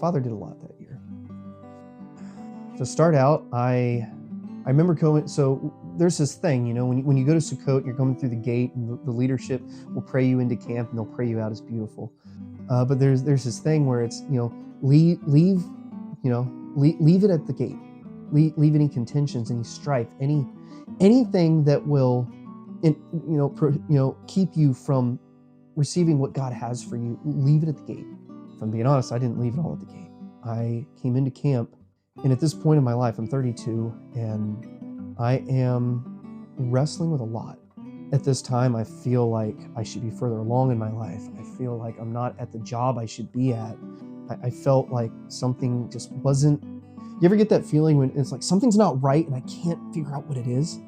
Father did a lot that year. To start out, I remember going, so there's this thing, when you go to Sukkot, you're going through the gate, and the leadership will pray you into camp, and they'll pray you out as beautiful. But there's this thing where it's, leave it at the gate. Leave any contentions, any strife, anything that will, keep you from receiving what God has for you. Leave it at the gate. If I'm being honest, I didn't leave it all at the gate. I came into camp, and at this point in my life, I'm 32, and I am wrestling with a lot. At this time, I feel like I should be further along in my life. I feel like I'm not at the job I should be at. I felt like something just wasn't. You ever get that feeling when it's like something's not right and I can't figure out what it is?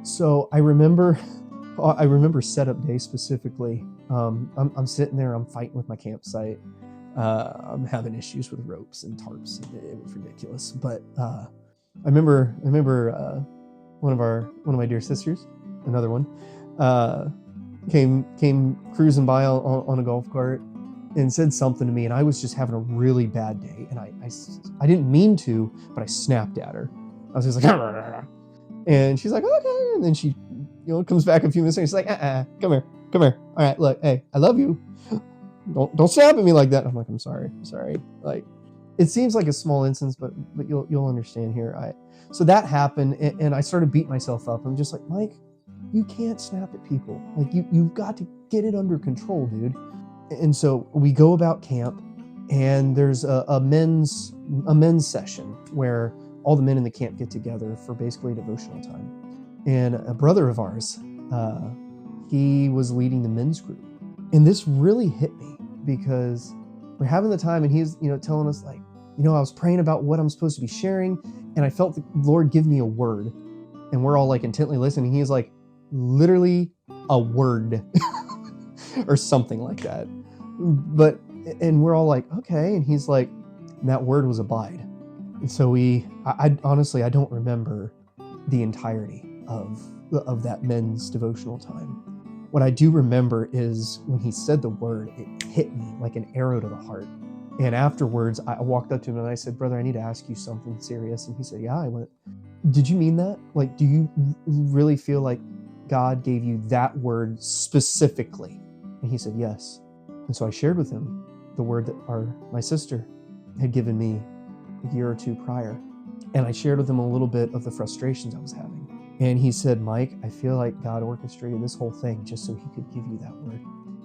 So I remember setup day specifically. I'm sitting there, I'm fighting with my campsite. I'm having issues with ropes and tarps. It was ridiculous. But I remember one of my dear sisters, another one, came cruising by on a golf cart and said something to me, and I was just having a really bad day, and I didn't mean to, but I snapped at her. I was just like, and she's like, okay, and then she, comes back a few minutes later, she's like, come here, all right, look, hey, I love you, don't snap at me like that. I'm like, I'm sorry, like, it seems like a small instance, but you'll understand here. So that happened, and I started beating myself up. I'm just like, Mike, you can't snap at people. Like, you've got to get it under control, dude. And so we go about camp, and there's a men's session where all the men in the camp get together for basically devotional time. And a brother of ours, he was leading the men's group. And this really hit me because we're having the time, and he's, telling us, like, I was praying about what I'm supposed to be sharing, and I felt the Lord give me a word. And we're all like intently listening. He's like, literally a word or something like that. And we're all like, okay. And he's like, and that word was abide. And so I honestly, I don't remember the entirety of that men's devotional time. What I do remember is when he said the word, it hit me like an arrow to the heart. And afterwards, I walked up to him and I said, brother, I need to ask you something serious. And he said, yeah. I went, did you mean that? Like, do you really feel like God gave you that word specifically? And he said, yes. And so I shared with him the word that my sister had given me a year or two prior. And I shared with him a little bit of the frustrations I was having. And he said, Mike, I feel like God orchestrated this whole thing just so he could give you that word.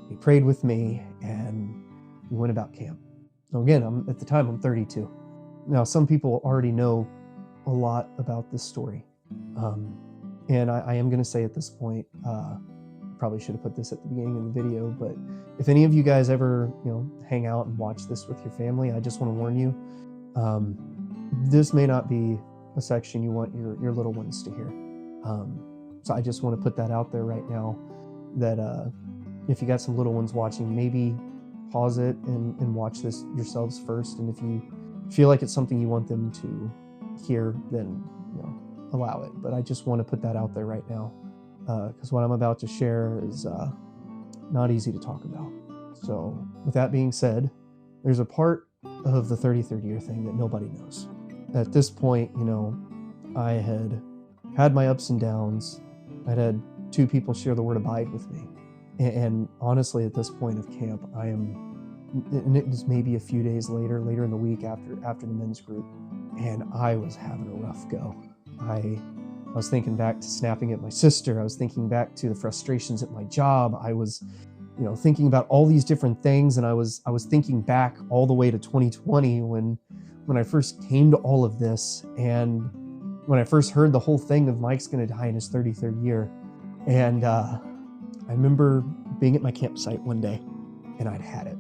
He prayed with me, and we went about camp. Now again, at the time, I'm 32. Now, some people already know a lot about this story. And I am going to say at this point, probably should have put this at the beginning of the video, but if any of you guys ever, hang out and watch this with your family, I just want to warn you, this may not be a section you want your little ones to hear. So I just want to put that out there right now, that if you got some little ones watching, maybe pause it and watch this yourselves first. And if you feel like it's something you want them to hear, then allow it. But I just want to put that out there right now, because what I'm about to share is not easy to talk about. So with that being said, there's a part of the 33rd year thing that nobody knows. At this point, I had my ups and downs. I'd had two people share the word abide with me. And honestly, at this point of camp, and it was maybe a few days later in the week after the men's group, and I was having a rough go. I was thinking back to snapping at my sister. I was thinking back to the frustrations at my job. I was, thinking about all these different things, and I was thinking back all the way to 2020 when I first came to all of this, and when I first heard the whole thing of Mike's going to die in his 33rd year. And I remember being at my campsite one day, and I'd had it.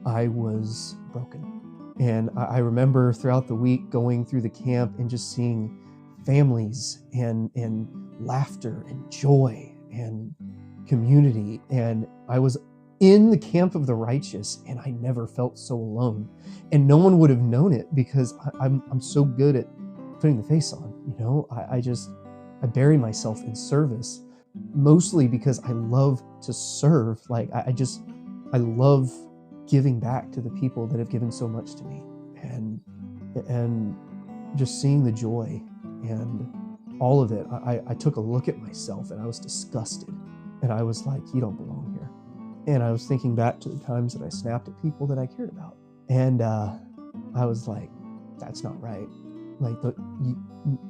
I was broken. And I remember throughout the week going through the camp and just seeing families and laughter and joy and community. And I was in the camp of the righteous, and I never felt so alone. And no one would have known it because I'm so good at putting the face on. I bury myself in service, mostly because I love to serve. Like I love giving back to the people that have given so much to me. and and just seeing the joy and all of it. I took a look at myself and I was disgusted, and I was like, you don't belong here. And I was thinking back to the times that I snapped at people that I cared about, and I was like, that's not right. Like,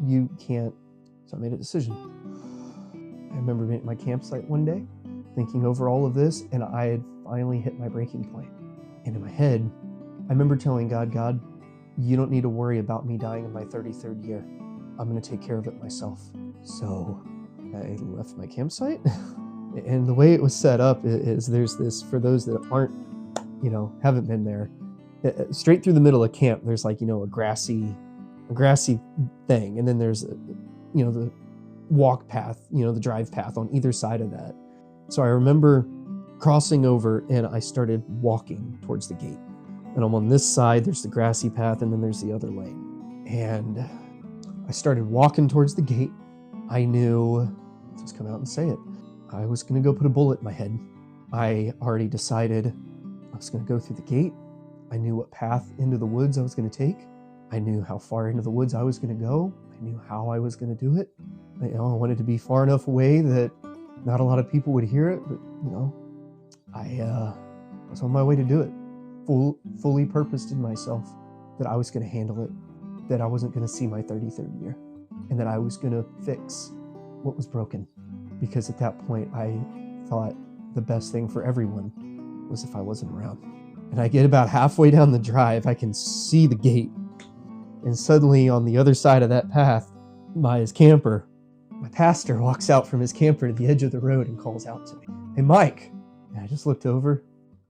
you can't. So I made a decision. I remember being at my campsite one day, thinking over all of this, and I had finally hit my breaking point. And in my head, I remember telling God, you don't need to worry about me dying in my 33rd year. I'm going to take care of it myself. So I left my campsite. And the way it was set up is there's this, for those that aren't, haven't been there, straight through the middle of camp, there's like, a grassy thing. And then there's, the walk path, the drive path on either side of that. So I remember crossing over and I started walking towards the gate. And I'm on this side, there's the grassy path, and then there's the other lane. And I started walking towards the gate. I knew, let's just come out and say it, I was going to go put a bullet in my head. I already decided I was going to go through the gate. I knew what path into the woods I was going to take. I knew how far into the woods I was going to go. I knew how I was going to do it. I wanted to be far enough away that not a lot of people would hear it, but, I was on my way to do it. Fully purposed in myself that I was going to handle it, that I wasn't going to see my 33rd year, and that I was going to fix what was broken. Because at that point, I thought the best thing for everyone was if I wasn't around. And I get about halfway down the drive, I can see the gate. And suddenly on the other side of that path, my pastor walks out from his camper to the edge of the road and calls out to me, "Hey, Mike." And I just looked over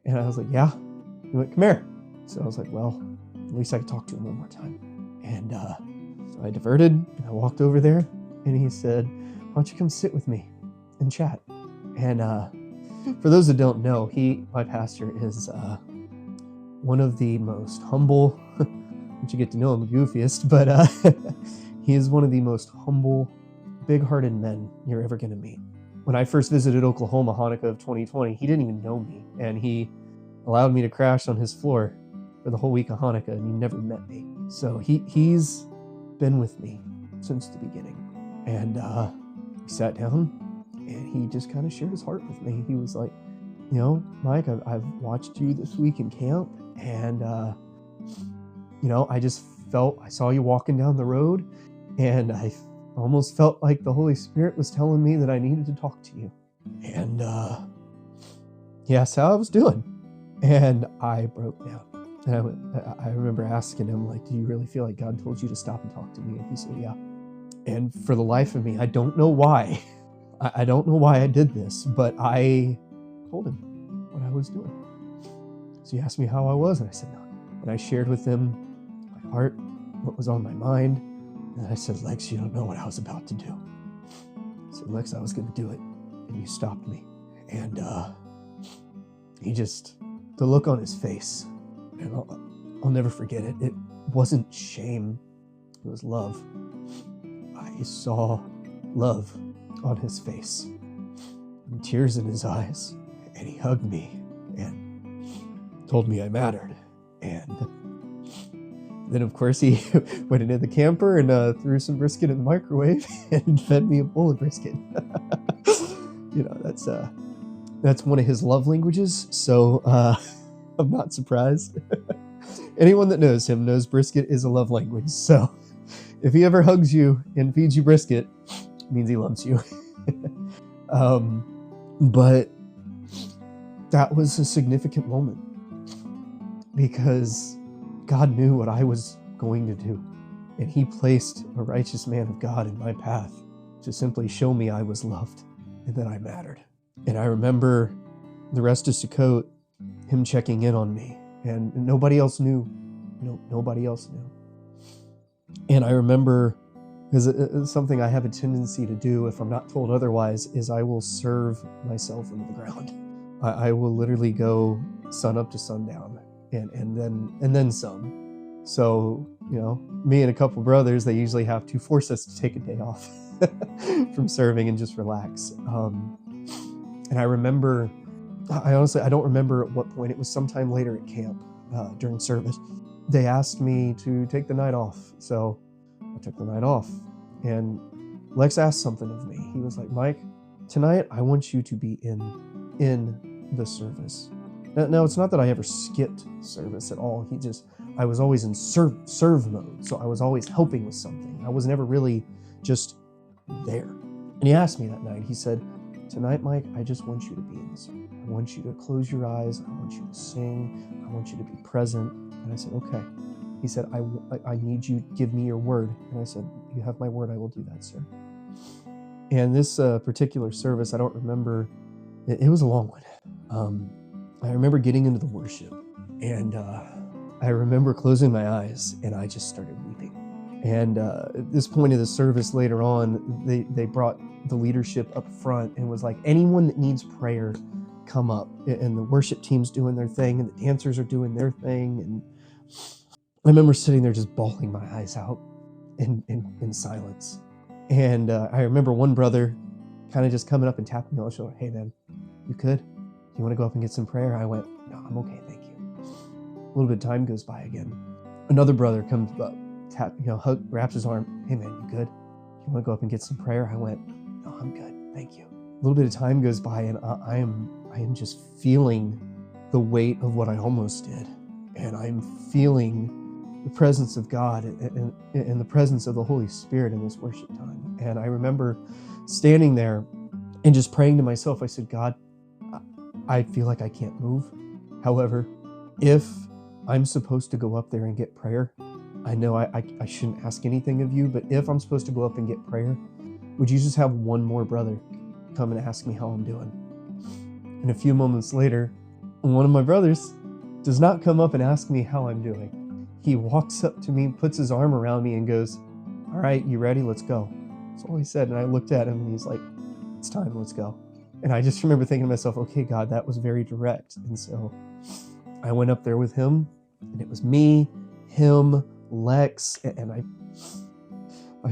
and I was like, "Yeah." He went, "Come here." So I was like, well, at least I could talk to him one more time. And so I diverted and I walked over there and he said, "Why don't you come sit with me and chat?" And for those that don't know, my pastor is one of the most humble, once you get to know him, the goofiest, but he is one of the most humble, big-hearted men you're ever going to meet. When I first visited Oklahoma, Hanukkah of 2020, he didn't even know me, and he allowed me to crash on his floor for the whole week of Hanukkah, and he never met me. So he's been with me since the beginning. And we sat down, and he just kind of shared his heart with me. He was like, "Mike, I've watched you this week in camp, and I just I saw you walking down the road, and I almost felt like the Holy Spirit was telling me that I needed to talk to you." And he asked how I was doing, and I broke down. And I remember asking him, like, "Do you really feel like God told you to stop and talk to me?" And he said, "Yeah." And for the life of me, I don't know why. I don't know why I did this, but I told him what I was doing. So he asked me how I was, and I said no. And I shared with him my heart, what was on my mind. And I said, "Lex, you don't know what I was about to do." I said, "Lex, I was going to do it, and you stopped me." And the look on his face, and I'll never forget it. It wasn't shame, it was love. I saw love on his face and tears in his eyes, and he hugged me and told me I mattered. And then, of course, he went into the camper and threw some brisket in the microwave and fed me a bowl of brisket. That's one of his love languages, so I'm not surprised. Anyone that knows him knows brisket is a love language, so if he ever hugs you and feeds you brisket, it means he loves you. But that was a significant moment because God knew what I was going to do, and he placed a righteous man of God in my path to simply show me I was loved and that I mattered. And I remember the rest of Sukkot, him checking in on me, and nobody else knew. Nobody else knew. And I remember, because something I have a tendency to do if I'm not told otherwise, is I will serve myself into the ground. I will literally go sun up to sundown, and then some. So, me and a couple brothers, they usually have to force us to take a day off from serving and just relax. And I honestly, I don't remember at what point. It was sometime later at camp during service they asked me to take the night off. So I took the night off. And Lex asked something of me. He was like, Mike, tonight I want you to be in the service. Now it's not that I ever skipped service at all. I was always in serve mode. So I was always helping with something. I was never really just there. And he asked me that night, he said, tonight, Mike, I just want you to be in this. I want you to close your eyes. I want you to sing. I want you to be present. And I said, okay. He said, I need you to give me your word. And I said, you have my word. I will do that, sir. And this particular service, I don't remember. It was a long one. I remember getting into the worship, and I remember closing my eyes, and I just started weeping. And at this point of the service later on, they brought the leadership up front and was like, anyone that needs prayer, come up. And the worship team's doing their thing, and the dancers are doing their thing. And I remember sitting there just bawling my eyes out in silence. And I remember one brother kind of just coming up and tapping me on the shoulder. Hey, man, you good? You want to go up and get some prayer? I went, no, I'm okay, thank you. A little bit of time goes by again. Another brother comes up, wraps his arm. Hey, man, you good? You want to go up and get some prayer? I went, no, I'm good, thank you. A little bit of time goes by, and I am just feeling the weight of what I almost did. And I'm feeling the presence of God and the presence of the Holy Spirit in this worship time. And I remember standing there and just praying to myself. I said, God, I feel like I can't move. However, if I'm supposed to go up there and get prayer, I know I shouldn't ask anything of you, but if I'm supposed to go up and get prayer, would you just have one more brother come and ask me how I'm doing? And a few moments later, one of my brothers does not come up and ask me how I'm doing. He walks up to me, puts his arm around me and goes, all right, you ready? Let's go. That's all he said. And I looked at him and he's like, it's time, let's go. And I just remember thinking to myself, okay, God, that was very direct. And so I went up there with him, and it was me, him, Lex, and I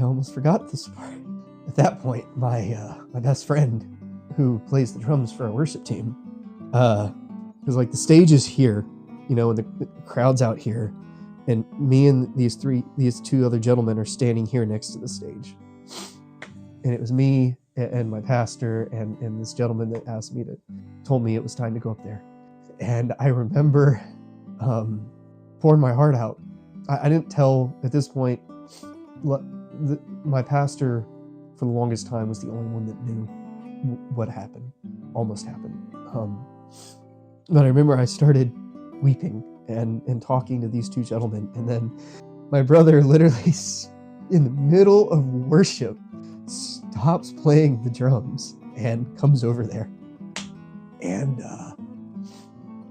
almost forgot this part. At that point, my best friend who plays the drums for our worship team, was like, the stage is here, and the crowd's out here, and me and these two other gentlemen are standing here next to the stage. And it was me and my pastor and this gentleman that told me it was time to go up there. And I remember pouring my heart out. I didn't tell, at this point, my pastor for the longest time was the only one that knew what happened, almost happened. But I remember I started weeping and talking to these two gentlemen, and then my brother literally in the middle of worship stops playing the drums and comes over there. And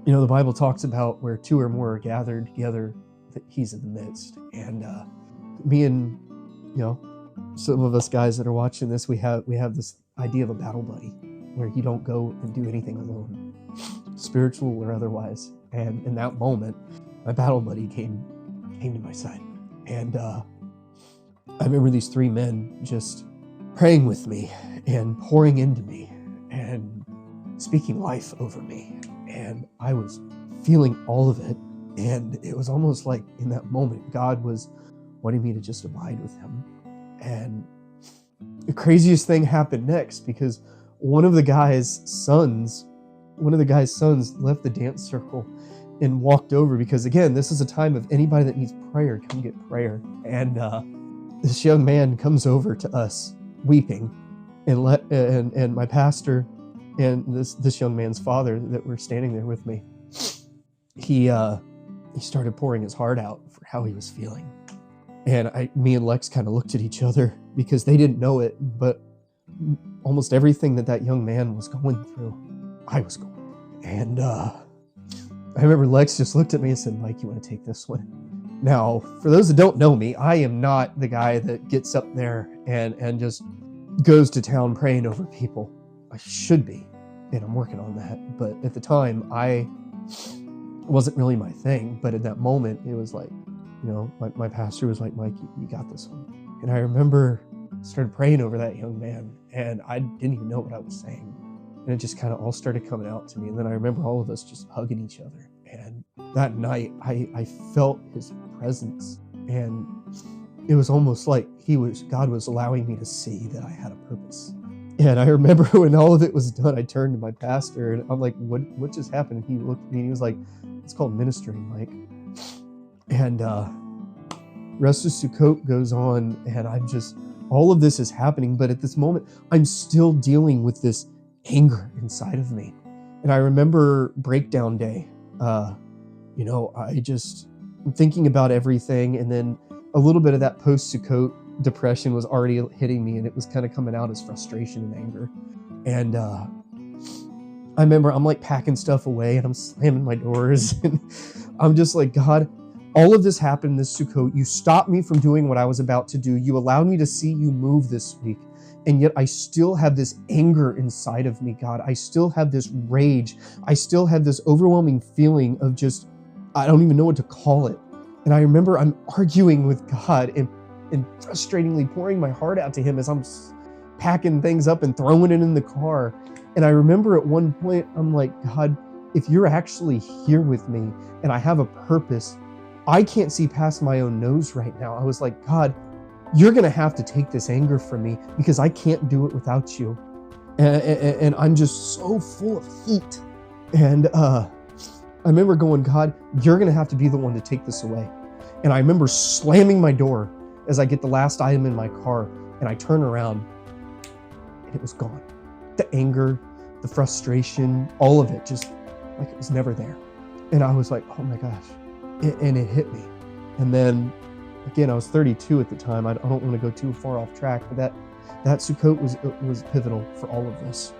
the Bible talks about where two or more are gathered together, that he's in the midst. And me and some of us guys that are watching this, we have this idea of a battle buddy, where you don't go and do anything alone, spiritual or otherwise. And in that moment, my battle buddy came to my side. And I remember these three men just praying with me and pouring into me and speaking life over me. And I was feeling all of it. And it was almost like in that moment, God was wanting me to just abide with him. And the craziest thing happened next, because one of the guy's sons left the dance circle and walked over, because again, this is a time of anybody that needs prayer, come get prayer. And this young man comes over to us weeping, and my pastor and this young man's father that were standing there with me, he started pouring his heart out for how he was feeling. And me and Lex kind of looked at each other, because they didn't know it, but almost everything that young man was going through, I was going through. And I remember Lex just looked at me and said, Mike, you want to take this one? Now, for those that don't know me, I am not the guy that gets up there and just goes to town praying over people. I should be, and I'm working on that. But at the time, it wasn't really my thing. But in that moment, it was like, my pastor was like, Mike, you got this one. And I remember I started praying over that young man, and I didn't even know what I was saying. And it just kind of all started coming out to me. And then I remember all of us just hugging each other. And that night, I felt his presence, and it was almost like God was allowing me to see that I had a purpose. And I remember when all of it was done, I turned to my pastor and I'm like, what just happened? And he looked at me and he was like, it's called ministering, Mike. And rest of Sukkot goes on, and all of this is happening, but at this moment, I'm still dealing with this anger inside of me. And I remember breakdown day. I'm thinking about everything, and then a little bit of that post-Sukkot depression was already hitting me, and it was kind of coming out as frustration and anger. And I remember I'm like packing stuff away, and I'm slamming my doors, and I'm just like, God, all of this happened this Sukkot. You stopped me from doing what I was about to do. You allowed me to see you move this week. And yet I still have this anger inside of me, God. I still have this rage. I still have this overwhelming feeling of just, I don't even know what to call it. And I remember I'm arguing with God and frustratingly pouring my heart out to him as I'm packing things up and throwing it in the car. And I remember at one point, I'm like, God, if you're actually here with me and I have a purpose, I can't see past my own nose right now. I was like, God, you're going to have to take this anger from me because I can't do it without you. And I'm just so full of heat. And I remember going, God, you're going to have to be the one to take this away. And I remember slamming my door as I get the last item in my car, and I turn around and it was gone. The anger, the frustration, all of it, just like it was never there. And I was like, oh my gosh. And it hit me. And then again, I was 32 at the time. I don't want to go too far off track, but that Sukkot was pivotal for all of this.